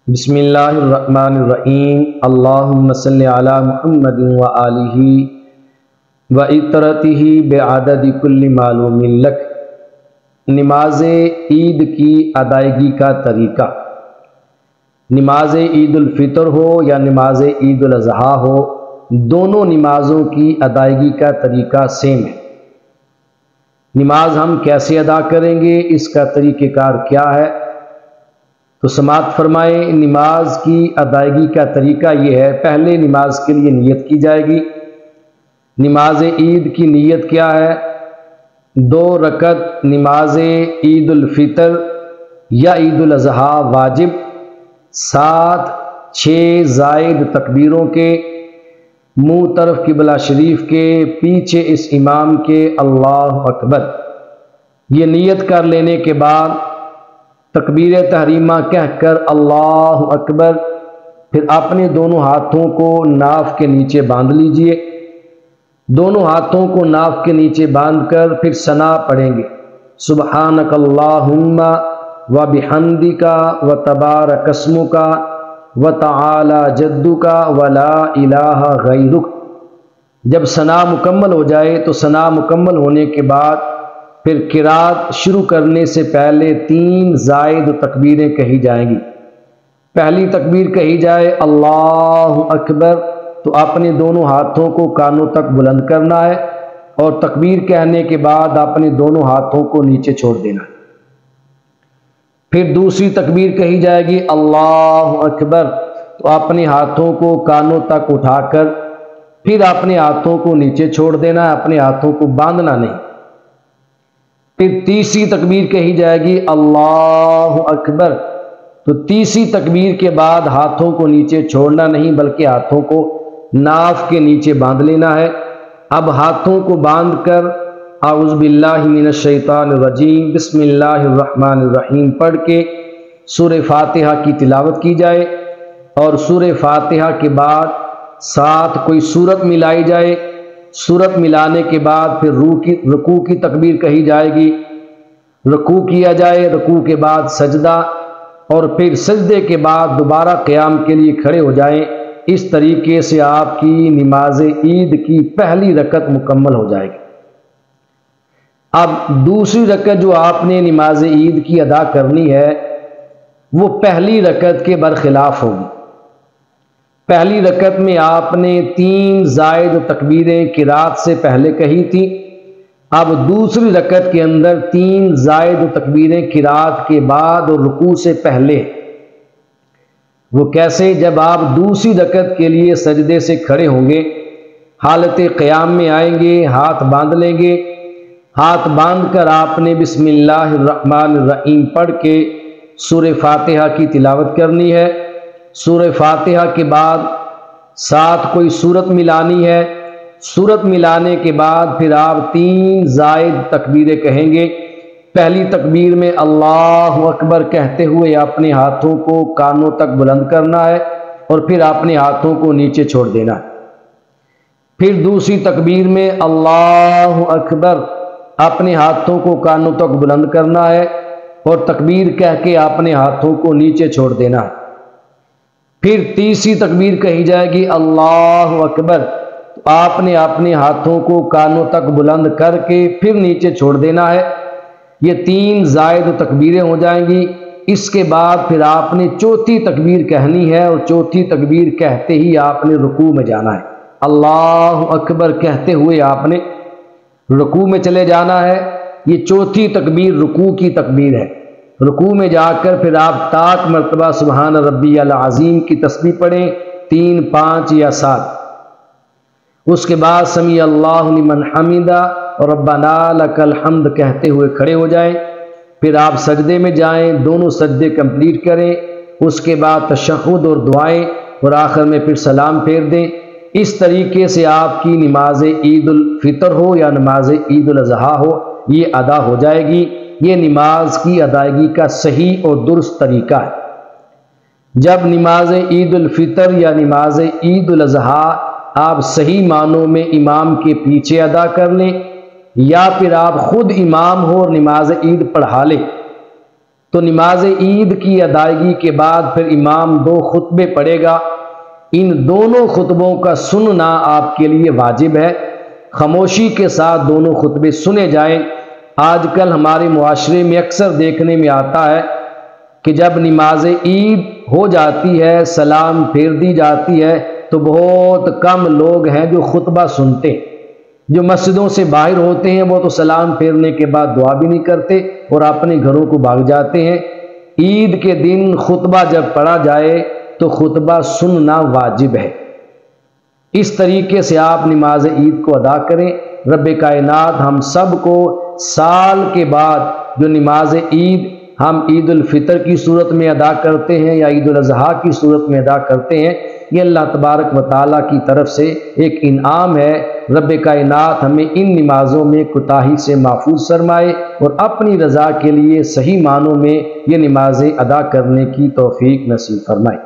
بسم اللہ الرحمن الرحیم اللہم صلی علی محمد و آلہ و اطرتہ بعدد کل معلوم لک۔ نماز عید کی ادائیگی کا طریقہ، نماز عید الفطر ہو یا نماز عید الاضحیٰ ہو، دونوں نمازوں کی ادائیگی کا طریقہ سیم ہے۔ نماز ہم کیسے ادا کریں گے، اس کا طریقہ کار کیا ہے؟ تو سماعت فرمائیں۔ نماز کی ادائیگی کا طریقہ یہ ہے، پہلے نماز کے لیے نیت کی جائے گی۔ نماز عید کی نیت کیا ہے؟ 2 رکعت نماز عید الفطر یا عید الاضحیٰ واجب، 6 زائد تکبیروں کے، منہ طرف قبلہ شریف کے، پیچھے اس امام کے اللہ اکبر۔ یہ نیت کر لینے کے بعد تکبیر تحریمہ کہہ کر اللہ اکبر، پھر اپنے دونوں ہاتھوں کو ناف کے نیچے باندھ لیجئے۔ دونوں ہاتھوں کو ناف کے نیچے باندھ کر پھر ثنا پڑھیں گے، سبحانک اللہم و بحمدک و تبارک اسمک و تعالی جدک و لا الہ غیرک۔ جب ثنا مکمل ہو جائے تو ثنا مکمل ہونے کے بعد پھر قرات شروع کرنے سے پہلے 3 زائد تکبیریں کہی جائیں گی۔ پہلی تکبیر کہی جائے اللہ اکبر تو اپنے دونوں ہاتھوں کو کانوں تک بلند کرنا ہے، اور تکبیر کہنے کے بعد اپنے دونوں ہاتھوں کو نیچے چھوڑ دینا ہے۔ پھر دوسری تکبیر کہی جائے گی اللہ اکبر تو اپنے ہاتھوں کو کانوں تک اٹھا کر پھر اپنے ہاتھوں کو نیچے چھوڑ دینا ہے، اپنے ہاتھوں کو باندھنا نہیں۔ پھر تیسری تکبیر کہی جائے گی اللہ اکبر تو تیسری تکبیر کے بعد ہاتھوں کو نیچے چھوڑنا نہیں بلکہ ہاتھوں کو ناف کے نیچے باندھ لینا ہے۔ اب ہاتھوں کو باندھ کر اعوذ باللہ من الشیطان الرجیم بسم اللہ الرحمن الرحیم پڑھ کے سورہ فاتحہ کی تلاوت کی جائے، اور سورہ فاتحہ کے بعد ساتھ کوئی سورت ملائی جائے۔ سورت ملانے کے بعد پھر رکوع کی تکبیر کہی جائے گی، رکوع کیا جائے، رکوع کے بعد سجدہ، اور پھر سجدے کے بعد دوبارہ قیام کے لیے کھڑے ہو جائیں۔ اس طریقے سے آپ کی نماز عید کی پہلی رکعت مکمل ہو جائے گی۔ اب دوسری رکعت جو آپ نے نماز عید کی ادا کرنی ہے وہ پہلی رکعت کے برخلاف ہوگی۔ پہلی رکعت میں آپ نے 3 زائد تکبیریں قرات سے پہلے کہی تھی، اب دوسری رکعت کے اندر 3 زائد تکبیریں قرات کے بعد اور رکوع سے پہلے۔ وہ کیسے؟ جب آپ دوسری رکعت کے لیے سجدے سے کھڑے ہوں گے، حالت قیام میں آئیں گے، ہاتھ باندھ لیں گے، ہاتھ باندھ کر آپ نے بسم اللہ الرحمن الرحیم پڑھ کے سورہ فاتحہ کی تلاوت کرنی ہے۔ سورہ فاتحہ کے بعد ساتھ کوئی سورت ملانی ہے، سورت ملانے کے بعد پھر آپ 3 زائد تکبیریں کہیں گے۔ پہلی تکبیر میں اللہ اکبر کہتے ہوئے اپنے ہاتھوں کو کانوں تک بلند کرنا ہے، اور پھر اپنے ہاتھوں کو نیچے چھوڑ دینا ہے۔ پھر دوسری تکبیر میں اللہ اکبر اپنے ہاتھوں کو کانوں تک بلند کرنا ہے، اور تکبیر کہہ کے اپنے ہاتھوں کو نیچے چھوڑ دینا ہے۔ پھر تیسری تکبیر کہی جائے گی اللہ اکبر تو آپ نے اپنے ہاتھوں کو کانوں تک بلند کر کے پھر نیچے چھوڑ دینا ہے۔ یہ 3 زائد تکبیریں ہو جائیں گی۔ اس کے بعد پھر آپ نے چوتھی تکبیر کہنی ہے، اور چوتھی تکبیر کہتے ہی آپ نے رکوع میں جانا ہے۔ اللہ اکبر کہتے ہوئے آپ نے رکوع میں چلے جانا ہے۔ یہ چوتھی تکبیر رکوع کی تکبیر ہے۔ رکوع میں جا کر پھر آپ طاق مرتبہ سبحان ربی العظیم کی تسبیح پڑھیں، 3، 5 یا 7۔ اس کے بعد سمیع اللہ لمن حمدہ اور ربنا لک الحمد کہتے ہوئے کھڑے ہو جائیں۔ پھر آپ سجدے میں جائیں، دونوں سجدے کمپلیٹ کریں، اس کے بعد تشہد اور دعائیں، اور آخر میں پھر سلام پھیر دیں۔ اس طریقے سے آپ کی نماز عید الفطر ہو یا نماز عید الاضحیٰ ہو، یہ ادا ہو جائے گی۔ یہ نماز کی ادائیگی کا صحیح اور درست طریقہ ہے۔ جب نماز عید الفطر یا نماز عید الاضحیٰ آپ صحیح معنوں میں امام کے پیچھے ادا کر لیں، یا پھر آپ خود امام ہو اور نماز عید پڑھا لیں، تو نماز عید کی ادائیگی کے بعد پھر امام 2 خطبے پڑھے گا، ان دونوں خطبوں کا سننا آپ کے لیے واجب ہے، خاموشی کے ساتھ دونوں خطبے سنے جائیں۔ آج کل ہمارے معاشرے میں اکثر دیکھنے میں آتا ہے کہ جب نماز عید ہو جاتی ہے، سلام پھیر دی جاتی ہے، تو بہت کم لوگ ہیں جو خطبہ سنتے ہیں۔ جو مسجدوں سے باہر ہوتے ہیں وہ تو سلام پھیرنے کے بعد دعا بھی نہیں کرتے اور اپنے گھروں کو بھاگ جاتے ہیں۔ عید کے دن خطبہ جب پڑھا جائے تو خطبہ سننا واجب ہے۔ اس طریقے سے آپ نماز عید کو ادا کریں۔ رب کائنات ہم سب کو سال کے بعد جو نماز عید ہم عید الفطر کی صورت میں ادا کرتے ہیں یا عید الاضحیٰ کی صورت میں ادا کرتے ہیں، یہ اللہ تبارک و تعالیٰ کی طرف سے ایک انعام ہے۔ رب کائنات ہمیں ان نمازوں میں کوتاہی سے محفوظ فرمائے اور اپنی رضا کے لیے صحیح معنوں میں یہ نمازیں ادا کرنے کی توفیق نصیب فرمائے۔